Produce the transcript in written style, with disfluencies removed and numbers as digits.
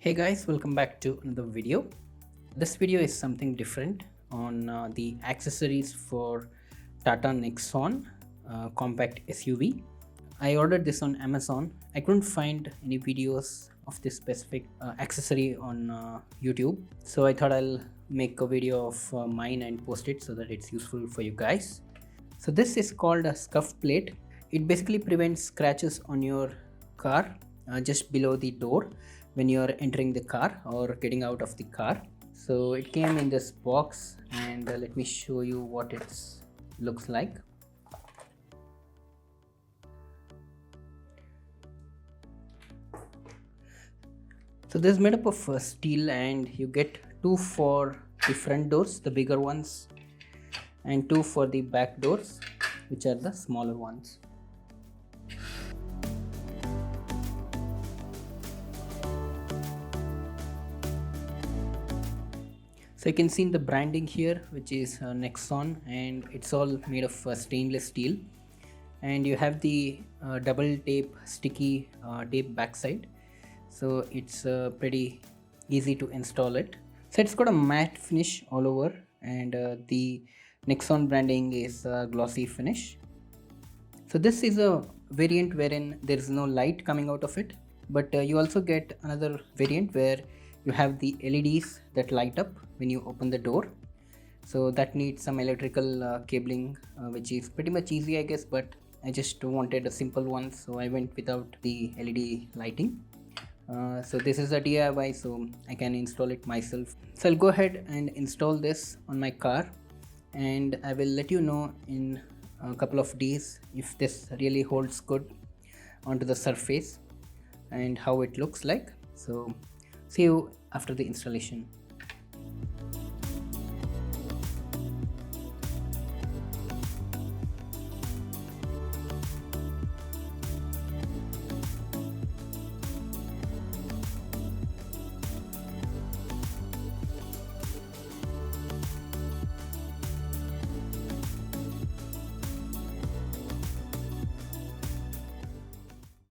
Hey guys, welcome back to another video. This video is something different on the accessories for Tata Nexon compact SUV. I ordered this on Amazon. I couldn't find any videos of this specific accessory on YouTube, so I thought I'll make a video of mine and post it so that it's useful for you guys. So this is called a scuff plate. It basically prevents scratches on your car just below the door when you're entering the car or getting out of the car. So it came in this box, and let me show you what it looks like. So this is made up of steel, and you get two for the front doors, the bigger ones, and two for the back doors, which are the smaller ones. So you can see the branding here, which is Nexon, and it's all made of stainless steel. And you have the double tape sticky tape backside, so it's pretty easy to install it. So it's got a matte finish all over, and the Nexon branding is glossy finish. So this is a variant wherein there is no light coming out of it, but you also get another variant where you have the LEDs that light up when you open the door. So that needs some electrical cabling, which is pretty much easy, I guess, but I just wanted a simple one, so I went without the LED lighting. So this is a DIY, so I can install it myself. So I'll go ahead and install this on my car, and I will let you know in a couple of days if this really holds good onto the surface and how it looks like. So see you after the installation.